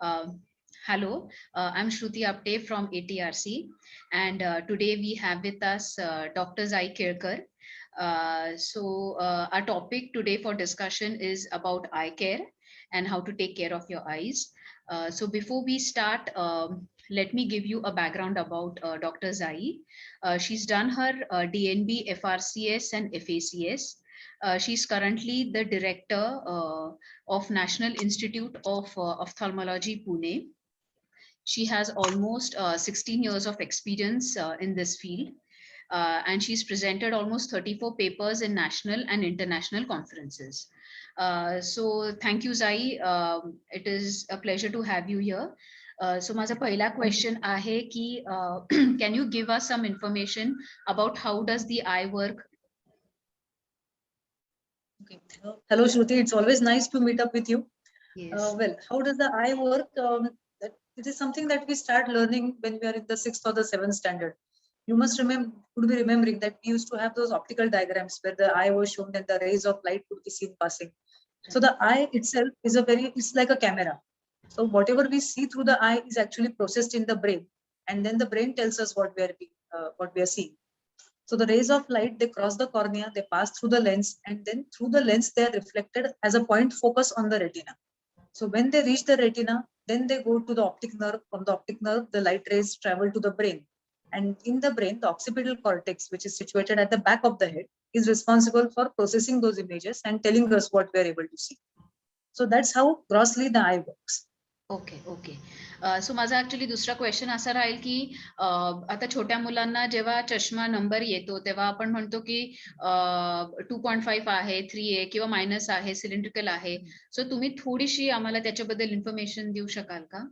Um, Hello, I'm Shruti Apte from ATRC, and today we have with us Dr. Zai Kirkar. Our topic today for discussion is about eye care and how to take care of your eyes. Before we start, let me give you a background about Dr. Zai. She's done her DNB, FRCS, and FACS. She's currently the director of National Institute of Ophthalmology, Pune. She has almost 16 years of experience in this field, and she's presented almost 34 papers in national and international conferences. Thank you, Zai. It is a pleasure to have you here. माझा पहिला question आहे की can you give us some information about how does the eye work? Okay. Hello, Shruti. It's always nice to meet up with you. Yes. Well, how does the eye work? It is something that we start learning when we are in the 6th or the 7th standard. You must could be remembering that we used to have those optical diagrams where the eye was shown and the rays of light could be seen passing. So the eye itself is it's like a camera. So whatever we see through the eye is actually processed in the brain, and then the brain tells us what we are seeing. So the rays of light, they cross the cornea, they pass through the lens, and then through the lens, they are reflected as a point focus on the retina. So when they reach the retina, then they go to the optic nerve. From the optic nerve, the light rays travel to the brain. And in the brain, the occipital cortex, which is situated at the back of the head, is responsible for processing those images and telling us what we are able to see. So that's how grossly the eye works. Okay. So माझा actually दुसरा question असा राहील की आता छोट्या मुलांना जेव्हा चष्मा नंबर येतो तेव्हा आपण म्हणतो की 2.5 आहे, 3 आहे किंवा मायनस आहे, सिलेंड्रिकल आहे. सो तुम्ही थोडीशी आम्हाला त्याच्याबद्दल इन्फॉर्मेशन देऊ शकाल का?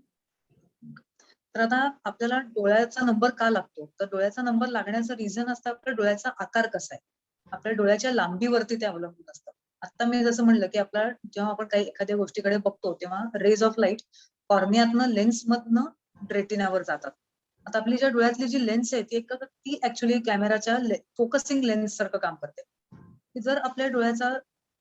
तर आता आपल्याला डोळ्याचा नंबर का लागतो? तर डोळ्याचा नंबर लागण्याचं रिझन असतं आपल्या डोळ्याचा आकार कसा आहे, आपल्या डोळ्याच्या लांबीवरती ते अवलंबून असतं. आता मी जसं म्हणलं की आपला जेव्हा आपण काही एखाद्या गोष्टीकडे बघतो तेव्हा रेज ऑफ लाईट कॉर्नियातनं लेन्स मधनं रेटिनावर जातात. आता आपली ज्या डोळ्यातली जी लेन्स आहे ती ऍक्च्युली कॅमेराच्या फोकसिंग लेन्स सारखं काम करते. की जर आपल्या डोळ्याचा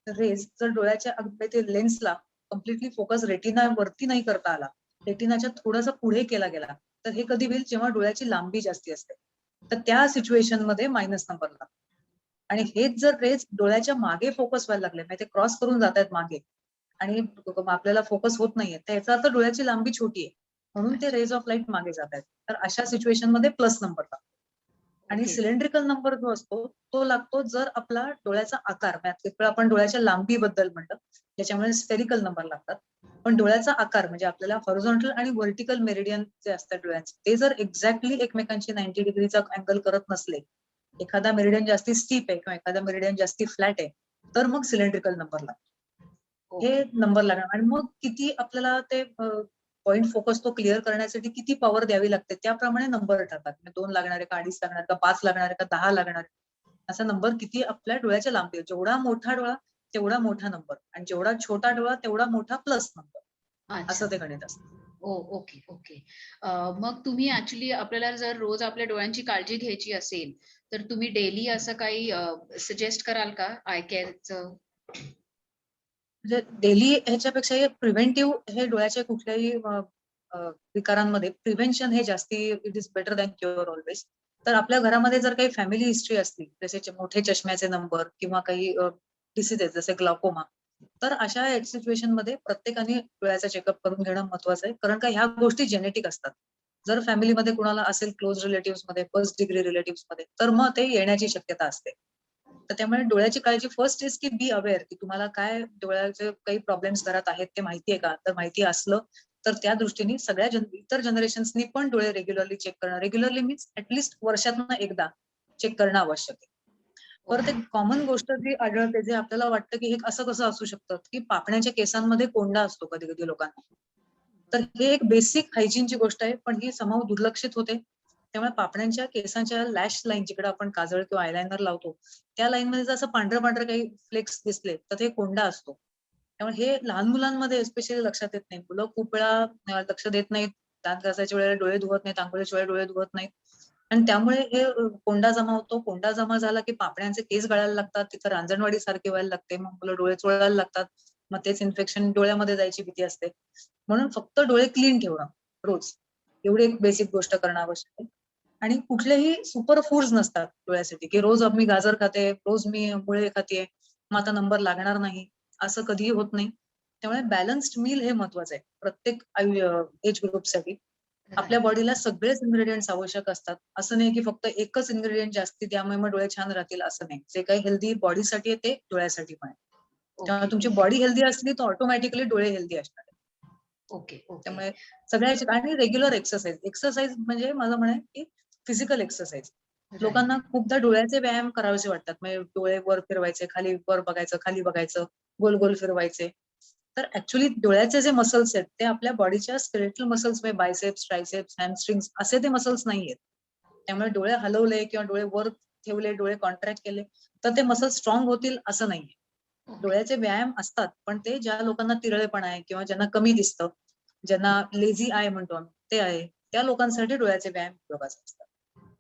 रेज जर डोळ्याच्या ते लेन्सला कम्प्लिटली फोकस रेटिनावरती नाही करता आला, रेटिनाच्या थोडासा पुढे केला गेला, तर हे कधी होईल जेव्हा डोळ्याची लांबी जास्ती असते, तर त्या सिच्युएशन मध्ये मायनस नंबर लागतो. आणि हेच जर रेज डोळ्याच्या मागे फोकस व्हायला लागले, म्हणजे ते क्रॉस करून जात आहेत मागे आणि आपल्याला फोकस होत नाहीये, तर याचा अर्थ डोळ्याची लांबी छोटी आहे, म्हणून ते रेज ऑफ लाईट मागे जात आहेत. तर अशा सिच्युएशन मध्ये प्लस नंबर लागतो. आणि सिलेंड्रिकल नंबर जो असतो तो लागतो जर आपला डोळ्याचा आकार, आपण डोळ्याच्या लांबीबद्दल म्हणलं, त्याच्यामुळे स्फेरिकल नंबर लागतात. पण डोळ्याचा आकार म्हणजे आपल्याला हॉरिझॉन्टल आणि व्हर्टिकल मेरिडियन जे असतात डोळ्यांचे, ते जर एक्झॅक्टली एकमेकांची 90 डिग्रीचा अँगल करत नसले, एखादा मेरिडियन जास्ती स्टीप आहे किंवा एखादा मेरिडियन जास्ती फ्लॅट आहे, तर मग सिलेंड्रिकल नंबर लागतो. हे नंबर लागणार. आणि मग किती आपल्याला ते पॉइंट फोकस तो क्लिअर करण्यासाठी किती पॉवर द्यावी लागते त्याप्रमाणे नंबर ठरतात. 2 लागणार आहे का, 2.5 लागणार का, 5 लागणार आहे का, 10 लागणार आहे, असा नंबर किती आपल्या डोळ्याच्या लांबी. जेवढा मोठा डोळा तेवढा मोठा नंबर, आणि जेवढा छोटा डोळा तेवढा मोठा प्लस नंबर, असं ते गणित असतं. ओके. मग तुम्ही ऍक्च्युली आपल्याला जर रोज आपल्या डोळ्यांची काळजी घ्यायची असेल तर तुम्ही डेली असं काही सजेस्ट कराल का आय केअरचं? म्हणजे डेली ह्याच्यापेक्षा प्रिव्हेंटिव्ह हे डोळ्याच्या कुठल्याही विकारांमध्ये प्रिव्हेन्शन हे जास्ती it is better than cure always. तर आपल्या घरामध्ये जर काही फॅमिली हिस्ट्री असली, जसे मोठे चष्म्याचे नंबर किंवा काही डिसीजेस जसे ग्लाकोमा, तर अशा सिच्युएशन मध्ये प्रत्येकाने डोळ्याचा चेकअप करून घेणं महत्वाचं आहे. कारण का ह्या गोष्टी जेनेटिक असतात. जर फॅमिलीमध्ये कुणाला असेल क्लोज रिलेटिव्ह मध्ये, फर्स्ट डिग्री रिलेटिव्ह मध्ये, तर मग ते येण्याची शक्यता असते. तर त्यामुळे डोळ्याची काळजी फर्स्ट इज की बी अवेअर, की तुम्हाला काय डोळ्याचे काही प्रॉब्लेम्स घरात आहेत ते माहितीये का. तर माहिती असलं तर त्या दृष्टीने सगळ्या इतर जनरेशन्सनी पण डोळे रेग्युलरली चेक करणं, रेग्युलरली मीन्स ऍटलिस्ट वर्षातून एकदा चेक करणं आवश्यक आहे. परत एक कॉमन गोष्ट जी आढळते, जे आपल्याला वाटतं की हे असं कसं असू शकतं, की पापण्याच्या केसांमध्ये कोंडा असतो कधी कधी लोकांना. तर हे एक बेसिक हायजीनची गोष्ट आहे, पण ही समाव दुर्लक्षित होते. त्यामुळे पापण्यांच्या केसांच्या लॅश लाईन, जिकडे आपण काजळ किंवा आयलायनर लावतो, त्या लाईन मध्ये जर असं पांढरं काही फ्लेक्स दिसले तर ते कोंडा असतो. त्यामुळे हे लहान मुलांमध्ये स्पेशली लक्षात येत नाही. मुलं खूप वेळा लक्ष देत नाहीत, दात घासायच्या वेळेला डोळे धुवत नाहीत, आंघोळीच्या वेळेला डोळे धुवत नाहीत, आणि त्यामुळे हे कोंडा जमा होतो. कोंडा जमा झाला की पापण्यांचे केस गळायला लागतात, तिथं रांजणवाडी सारखी व्हायला लागते, मग मुलं डोळे चोळायला लागतात, मग तेच इन्फेक्शन डोळ्यामध्ये जायची भीती असते. म्हणून फक्त डोळे क्लीन ठेवणं रोज, एवढी एक बेसिक गोष्ट करणं आवश्यक आहे. आणि कुठलेही सुपर फूड्स नसतात डोळ्यासाठी, की रोज मी गाजर खाते, रोज मी मुळे खाते, मग आता नंबर लागणार नाही, असं कधीही होत नाही. त्यामुळे बॅलन्स्ड मील हे महत्वाचं आहे प्रत्येक एज ग्रुपसाठी. आपल्या राईट. बॉडीला सगळेच इन्ग्रेडियंट्स आवश्यक असतात. असं नाही की फक्त एकच इन्ग्रेडियंट जास्ती त्यामुळे मग डोळे छान राहतील, असं नाही. जे काही हेल्दी बॉडीसाठी आहे ते डोळ्यासाठी पण आहे. तेव्हा ओके, तुमची ओके, बॉडी हेल्दी असली तर ऑटोमॅटिकली डोळे हेल्दी असणार आहे. Okay, okay. त्यामुळे सगळ्याची आणि रेग्युलर एक्सरसाइज. एक्सरसाइज म्हणजे माझं म्हणणं की फिजिकल एक्सरसाइज. लोकांना राईट. खूपदा डोळ्याचे व्यायाम करावेसे वाटतात. म्हणजे डोळे वर फिरवायचे, खाली वर बघायचं, खाली बघायचं, गोल गोल फिरवायचे. तर ऍक्च्युली डोळ्याचे जे मसल्स आहेत ते आपल्या बॉडीच्या स्केलेटल मसल्स म्हणजे बायसेप्स, ट्रायसेप्स, हॅमस्ट्रिंग्स असे ते मसल्स नाहीयेत. त्यामुळे डोळे हलवले किंवा डोळे वर ठेवले, डोळे कॉन्ट्रॅक्ट केले तर ते मसल्स स्ट्रॉंग होतील असं नाहीये. ओके. डोळ्याचे व्यायाम असतात, पण ते ज्या लोकांना तिरळेपणा आहे किंवा ज्यांना कमी दिसतं, ज्यांना लेझी आय म्हणतो आम्ही, ते आहे. त्या लोकांसाठी डोळ्याचे व्यायाम उपयोगाचे असतात.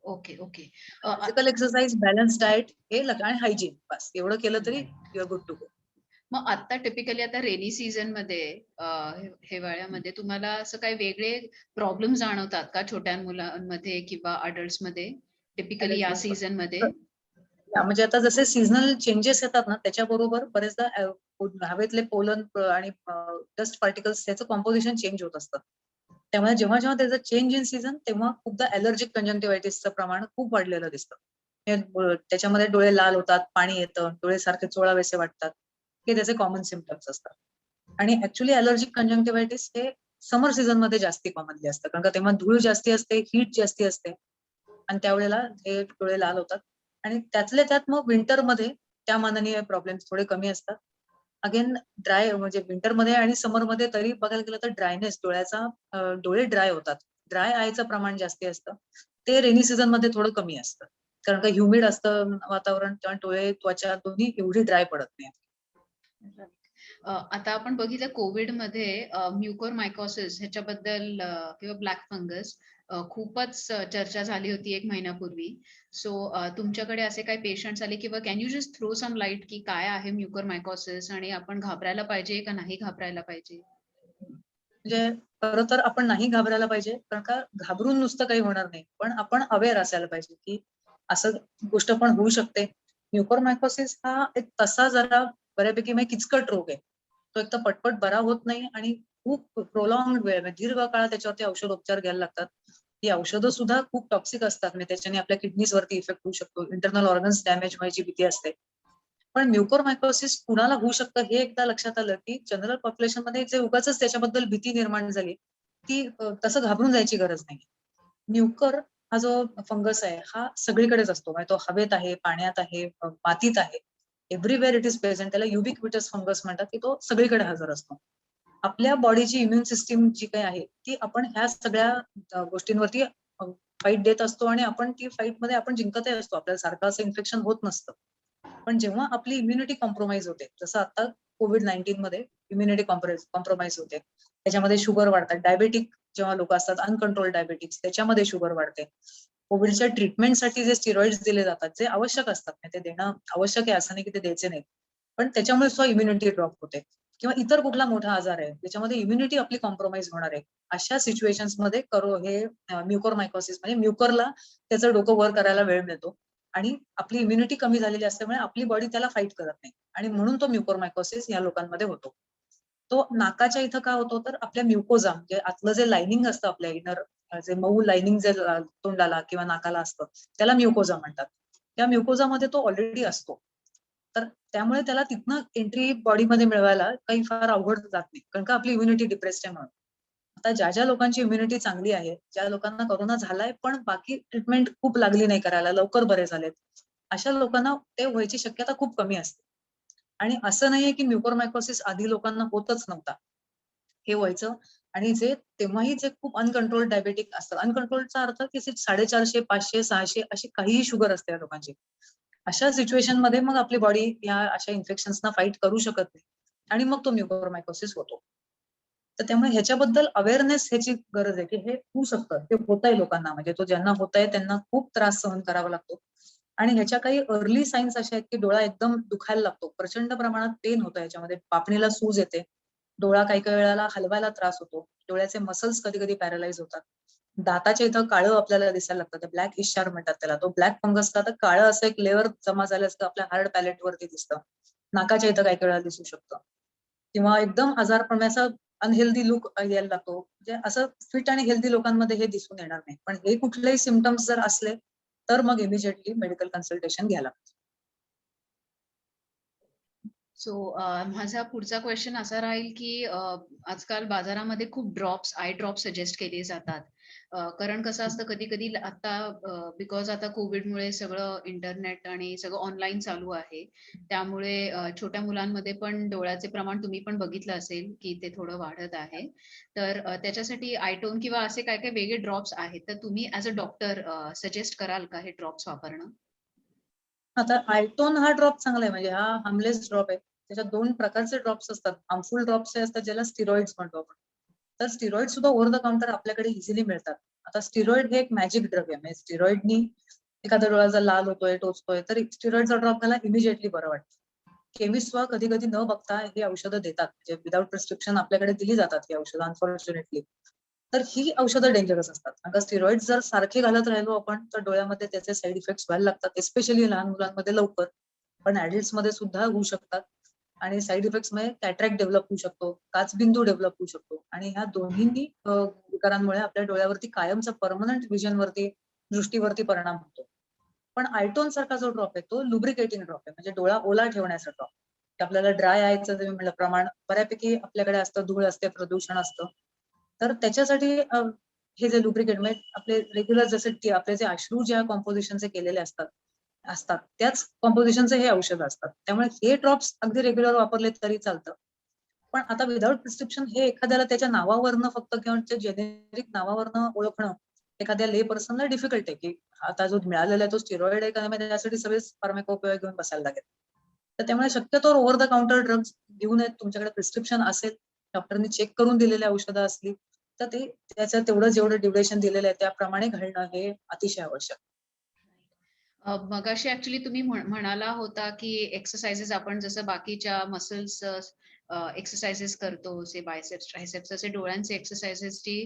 Okay, okay. Physical exercise, balance diet हे आणि हायजीन बस एवढं केलं तरी right. You are good to go. मग आता टिपिकली आता रेनी सीझन मध्ये हिवाळ्यामध्ये तुम्हाला असं काही वेगळे प्रॉब्लेम जाणवतात का छोट्या मुलांमध्ये किंवा अडल्ट मध्ये टिपिकली या सीझन मध्ये? म्हणजे आता जसे सीझनल चेंजेस येतात ना, त्याच्याबरोबर बरेचदा हवेतले पोलन आणि डस्ट पार्टिकल्स त्याचं कॉम्पोजिशन चेंज होत असतं. त्यामुळे जेव्हा जेव्हा त्याचं चेंज इन सीझन तेव्हा खूपदा ॲलर्जिक कंजंक्टिव्हायटिसचं प्रमाण खूप वाढलेलं दिसतं. त्याच्यामध्ये डोळे लाल होतात, पाणी येतं, डोळे सारखे चोळावेसे वाटतात. हे त्याचे कॉमन सिम्पटम्स असतात. आणि ऍक्च्युली ॲलर्जिक कंजंक्टिव्हायटिस हे समर सीझन मध्ये जास्ती कॉमनली असतं, कारण का तेव्हा धूळ जास्ती असते, हीट जास्ती असते आणि त्यावेळेला हे डोळे लाल होतात. आणि त्यातल्या त्यात मग विंटरमध्ये त्या मानाने प्रॉब्लेम्स थोडे कमी असतात. अगेन ड्राय म्हणजे विंटरमध्ये आणि समरमध्ये तरी बघायला गेलं तर ड्रायनेस डोळ्याचा डोळे ड्राय होतात. ड्राय आयचं प्रमाण जास्ती असतं. ते रेनी सीझन मध्ये थोडं कमी असतं. कारण का ह्युमिड असतं वातावरण तेव्हा डोळे, त्वचा दोन्ही एवढी ड्राय पडत नाहीत. आता आपण बघितलं कोविडमध्ये म्युकोरमायकॉसिस ह्याच्याबद्दल किंवा ब्लॅक फंगस खूपच चर्चा झाली होती 1 महिन्यापूर्वी. सो तुमच्याकडे असे काही पेशंट्स आले किंवा can you just throw some light की काय आहे म्युकोरमायकॉसिस आणि आपण घाबरायला पाहिजे का नाही घाबरायला पाहिजे? म्हणजे खरं तर आपण नाही घाबरायला पाहिजे, कारण का घाबरून नुसतं काही होणार नाही. पण आपण अवेअर असायला पाहिजे, की असं गोष्ट पण होऊ शकते. म्युकोरमायकोसिस हा एक तसा जरा बऱ्यापैकी म्हणजे किचकट रोग आहे. तो एक तर पटपट बरा होत नाही आणि खूप प्रोलॉंग वेळ म्हणजे दीर्घ काळ त्याच्यावरती औषधोपचार घ्यायला लागतात. ही औषधं सुद्धा खूप टॉक्सिक असतात. म्हणजे त्याच्याने आपल्या किडनीज वरती इफेक्ट होऊ शकतो. इंटरनल ऑर्गन्स डॅमेज व्हायची भीती असते. पण म्युकोरमायकोसिस कुणाला होऊ शकतं हे एकदा लक्षात आलं, की जनरल पॉप्युलेशन मध्ये जे उगाचच त्याच्याबद्दल भीती निर्माण झाली, ती तसं घाबरून जायची गरज नाही. म्युकर हा जो फंगस आहे, हा सगळीकडेच असतो. म्हणजे तो हवेत आहे, पाण्यात आहे, मातीत आहे. Everywhere it is present. त्याला युबिक्विटस फंगस म्हणतात, की तो सगळीकडे हजर असतो. आपल्या बॉडीची इम्युन सिस्टीम जी काही आहे, ती आपण ह्या सगळ्या गोष्टींवरती फाईट देत असतो आणि आपण ती फाईटमध्ये आपण जिंकतही असतो. आपल्याला सारखं असं इन्फेक्शन होत नसतं. पण जेव्हा आपली इम्युनिटी कॉम्प्रोमाइज होते, जसं आता कोविड-19 मध्ये इम्युनिटी कॉम्प्रोमाइज होते. त्याच्यामध्ये शुगर वाढतात. डायबेटिक जेव्हा लोक असतात, अनकंट्रोल डायबिटिक्स त्याच्यामध्ये शुगर वाढते. कोविडच्या ट्रीटमेंटसाठी जे स्टिरॉइड्स दिले जातात, जे आवश्यक असतात, म्हणजे ते देणं आवश्यक आहे असं नाही की ते द्यायचे नाहीत. पण त्याच्यामुळे सुद्धा इम्युनिटी ड्रॉप होते. किंवा इतर कुठला मोठा आजार आहे, त्याच्यामध्ये इम्युनिटी आपली कॉम्प्रोमाइज होणार आहे. अशा सिच्युएशन्समध्ये हे म्युकोरमायकोसिस म्हणजे म्युकरला त्याचं डोकं वर करायला वेळ मिळतो. आणि आपली इम्युनिटी कमी झालेली असल्यामुळे आपली बॉडी त्याला फाईट करत नाही आणि म्हणून तो म्युकोरमायकोसिस या लोकांमध्ये होतो. तो नाकाच्या इथं का होतो तर आपल्या म्युकोजा म्हणजे आतलं जे लाइनिंग असतं आपल्या इनर जे मऊ लाइनिंग जे तोंडाला किंवा नाकाला असतं त्याला म्युकोजा म्हणतात. त्या म्युकोजामध्ये तो ऑलरेडी असतो. तर त्यामुळे त्याला तिथनं एंट्री बॉडीमध्ये मिळवायला काही फार अवघड जात नाही. कारण का आपली इम्युनिटी डिप्रेस्ड आहे म्हणून. आता ज्या लोकांची इम्युनिटी चांगली आहे, ज्या लोकांना कोरोना झालाय पण बाकी ट्रीटमेंट खूप लागली नाही करायला, लवकर बरे झालेत. अशा लोकांना ते व्हायची शक्यता खूप कमी असते. आणि असं नाहीये की म्युकोरमायकोसिस आधी लोकांना होतच नव्हता. हे व्हायचं आणि जे तेव्हाही जे खूप अनकंट्रोल्ड डायबेटिक असतात. अनकंट्रोल्डचा अर्थ की 450, 500, 600 अशी काहीही शुगर असते या लोकांची. अशा सिच्युएशनमध्ये मग आपली बॉडी या अशा इन्फेक्शन्सना फाईट करू शकत नाही आणि मग तो म्युकोरमायकोसिस होतो. तर त्यामुळे ह्याच्याबद्दल अवेअरनेस ह्याची गरज आहे, की हे होऊ शकतं. ते होतंय लोकांना म्हणजे तो ज्यांना होतंय त्यांना खूप त्रास सहन करावा लागतो. आणि ह्याच्या काही अर्ली साईन्स अशा आहेत की डोळा एकदम दुखायला लागतो, प्रचंड प्रमाणात पेन होतं याच्यामध्ये, पापणीला सूज येते, डोळा काही काही वेळेला हलवायला त्रास होतो, डोळ्याचे मसल्स कधी कधी पॅरालाइज होतात, दाताच्या इथं काळं आपल्याला दिसायला लागतं, ते ब्लॅक इश्चार म्हणतात त्याला, तो ब्लॅक फंगस का तर काळं असं एक लेअर जमा झालं असतं आपल्या हार्ड पॅलेट वरती दिसतं, नाकाच्या इथं काही काही वेळेला दिसू शकतं, किंवा एकदम आजारपणाचा अनहेल्दी लुक यायला लागतो. म्हणजे असं फिट आणि हेल्दी लोकांमध्ये हे दिसून येणार नाही, पण हे कुठलेही सिम्पटम्स जर असले तर मग इमिजिएटली मेडिकल कन्सल्टेशन घ्यायला. सो माझा पुढचा क्वेश्चन असा राहील की आजकाल बाजारामध्ये खूप ड्रॉप्स, आय ड्रॉप सजेस्ट केले जातात. कारण कसं असतं कधी कधी आता बिकॉज आता कोविडमुळे सगळं इंटरनेट आणि सगळं ऑनलाईन चालू आहे, त्यामुळे छोट्या मुलांमध्ये पण डोळ्याचे प्रमाण तुम्ही पण बघितलं असेल की ते थोडं वाढत आहे. तर त्याच्यासाठी आयटोन किंवा असे काय काय वेगळे ड्रॉप्स आहेत, तर तुम्ही ऍज अ डॉक्टर सजेस्ट कराल का हे ड्रॉप्स वापरणं? आता आयटोन हा ड्रॉप चांगला आहे, म्हणजे हा हार्मलेस ड्रॉप आहे. त्याच्यात 2 प्रकारचे ड्रॉप्स असतात, हार्मफुल ड्रॉप्स असतात ज्याला स्टिरॉइड्स म्हणतो आपण. तर स्टिरॉइड सुद्धा ओव्हर द काउंटर आपल्याकडे इझिली मिळतात. आता स्टिरॉइड हे एक मॅजिक ड्रग आहे, म्हणजे स्टिरॉइडनी एखादा डोळा जर लाल होतोय, टोचतोय, तर स्टिरॉइडचा ड्रॉप त्याला इमिजिएटली बरं वाटतं. केमिस्ट सुद्धा कधी कधी न बघता ही औषधं देतात, म्हणजे विदाउट प्रिस्क्रिप्शन आपल्याकडे दिली जातात ही औषधं अनफॉर्च्युनेटली. तर ही औषधं डेंजरस असतात, कारण स्टिरॉइड जर सारखे घालत राहिलो आपण तर डोळ्यामध्ये त्याचे साईड इफेक्ट्स व्हायला लागतात, एस्पेशली लहान मुलांमध्ये लवकर, पण ऍडल्ट्स मध्ये सुद्धा होऊ शकतात. आणि साईड इफेक्ट्स मध्ये कॅटरॅक्ट डेव्हलप होऊ शकतो, काचबिंदू डेव्हलप होऊ शकतो, आणि ह्या दोन्ही विकारांमुळे आपल्या डोळ्यावरती कायमचा परमनंट विजन वरती, दृष्टीवरती परिणाम होतो. पण आयटोन सारखा जो ड्रॉप आहे तो लुब्रिकेटिंग ड्रॉप आहे, म्हणजे डोळा ओला ठेवण्याचा ड्रॉप. आपल्याला ड्राय आयचं जे म्हणलं प्रमाण बऱ्यापैकी आपल्याकडे असतं, धूळ असते, प्रदूषण असतं, तर त्याच्यासाठी हे जे लुब्रिकेट म्हणजे आपले रेग्युलर जसे आपले जे अश्रू ज्या कॉम्पोजिशनचे केलेले असतात असतात त्याच कॉम्पोजिशनचे हे औषध असतात, त्यामुळे हे ड्रॉप्स अगदी रेग्युलर वापरले तरी चालतं. पण आता विदाउट प्रिस्क्रिप्शन हे एखाद्याला त्याच्या नावावरनं फक्त किंवा जेनेरिक नावावरनं ओळखणं एखाद्या ले पर्सनला डिफिकल्ट आहे, की आता जो मिळालेला आहे तो स्टिरॉइड आहे का नाही, म्हणजे त्यासाठी सगळे फार्माकोपिया घेऊन बसायला लागेल. तर त्यामुळे शक्यतो ओव्हर द काउंटर ड्रग्स घेऊ नयेत. तुमच्याकडे प्रिस्क्रिप्शन असेल, डॉक्टरनी चेक करून दिलेली औषधं असली तर ते त्याचं तेवढं जेवढं ड्युरेशन दिलेलं आहे त्याप्रमाणे घालणं हे अतिशय आवश्यक. मगाशी ऍक्च्युली तुम्ही म्हणाला होता की एक्सरसाइजेस आपण जसं बाकीच्या मसल्स एक्सरसाइजेस करतो, से बायसेप्स ट्रायसेप्स, असे डोळ्यांचे एक्सरसाइजेसची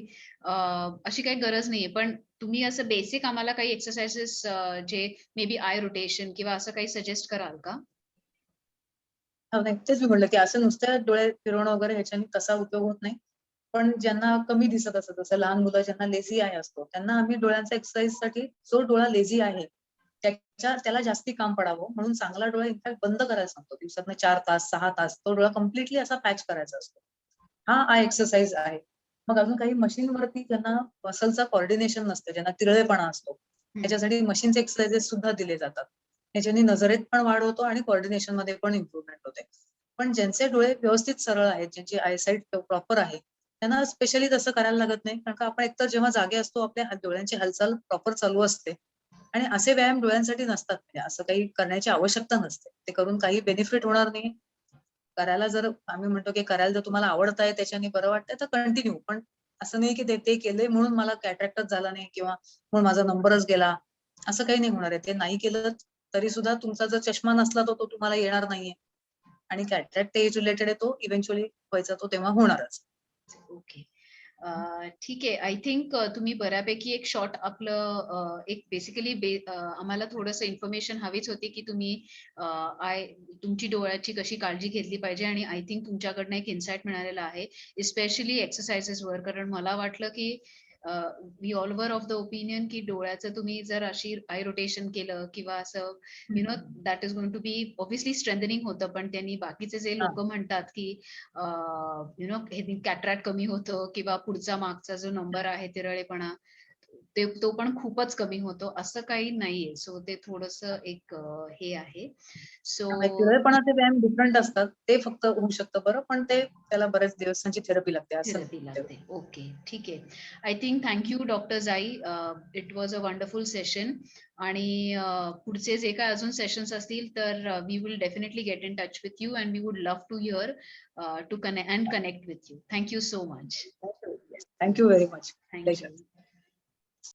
अशी काही गरज नाहीये, पण तुम्ही असं बेसिक आम्हाला काही एक्सरसाइजेस जे मे बी आय रोटेशन किंवा असं काही सजेस्ट कराल का? नाही, तेच मी म्हणलं की असं नुसतं डोळे फिरवणं वगैरे ह्याच्याने तसा उपयोग होत नाही. पण ज्यांना कमी दिसत असतं, जसं लहान मुलं ज्यांना लेझी आय असतो, त्यांना आम्ही डोळ्यांच्या एक्सरसाइजसाठी जो डोळा लेझी आहे त्याला जास्ती काम पडावं म्हणून चांगला डोळा इनफॅक्ट बंद करायला सांगतो. दिवसातनं 4 तास, 6 तास तो डोळा कम्प्लिटली असा पॅच करायचा असतो. हा आय एक्सरसाइज आहे. मग अजून काही मशीनवरती ज्यांना मसलचा कोऑर्डिनेशन नसतं, ज्यांना तिरळेपणा असतो, त्याच्यासाठी मशीनचे एक्सरसाइजेस सुद्धा दिले जातात. त्याच्याने नजरेत पण वाढ होतो आणि कोऑर्डिनेशन मध्ये पण इम्प्रुव्हमेंट होते. पण ज्यांचे डोळे व्यवस्थित सरळ आहेत, ज्यांची आयसाईट प्रॉपर आहे, त्यांना स्पेशली तसं करायला लागत नाही, कारण का आपण एकतर जेव्हा जागे असतो आपल्या डोळ्यांची हालचाल प्रॉपर चालू असते, आणि असे व्यायाम डोळ्यांसाठी नसतात, म्हणजे असं काही करण्याची आवश्यकता नसते. ते करून काही बेनिफिट होणार नाही. करायला जर आम्ही म्हणतो की करायला जर तुम्हाला आवडत आहे, त्याच्याने बरं वाटतंय तर कंटिन्यू, पण असं नाही की ते केलंय म्हणून मला कॅटरॅक्टच झाला नाही किंवा म्हणून माझा नंबरच गेला, असं काही नाही होणार आहे. ते नाही केलं तरी सुद्धा तुमचा जर चष्मा नसला तर तो तुम्हाला येणार नाहीये, आणि कॅटरॅक्ट एज रिलेटेड आहे, तो इव्हेंच्युअली व्हायचा तो तेव्हा होणारच. ओके. ठीक आहे. आय थिंक तुम्ही बऱ्यापैकी एक शॉर्ट आपलं एक बेसिकली आम्हाला थोडंसं इन्फॉर्मेशन हवीच होती की तुम्ही तुमची डोळ्याची कशी काळजी घेतली पाहिजे, आणि आय थिंक तुमच्याकडनं एक इन्साइट मिळालेला आहे, स्पेशली एक्सरसाइजेसवर. कारण मला वाटलं की we all were of the opinion की डोळ्याचं तुम्ही जर अशी आय रोटेशन केलं किंवा असं that is going to be obviously strengthening होतं, पण त्यांनी बाकीचे जे हा. लोक म्हणतात की हे कॅटरॅक्ट कमी होतं किंवा पुढचा मागचा जो नंबर आहे तिरळेपणा तो पण खूपच कमी होतो, असं काही नाहीये. सो ते थोडस एक हे आहे. सो त्यामुळे तिरळेपणाचे व्यायाम डिफरंट असतात, ते फक्त होऊ शकतं बरं, पण ते त्याला बऱ्याच दिवसांची थेरपी लागते असं थेरपी नाही. लागते. ओके, ठीक आहे. I think thank you doctor Jai. It was a wonderful session. आणि पुढचे जे काय अजून सेशन्स असतील तर we will definitely get in touch with you and we would love to hear to connect with you. Thank you so much. Thank you very much. Thank you.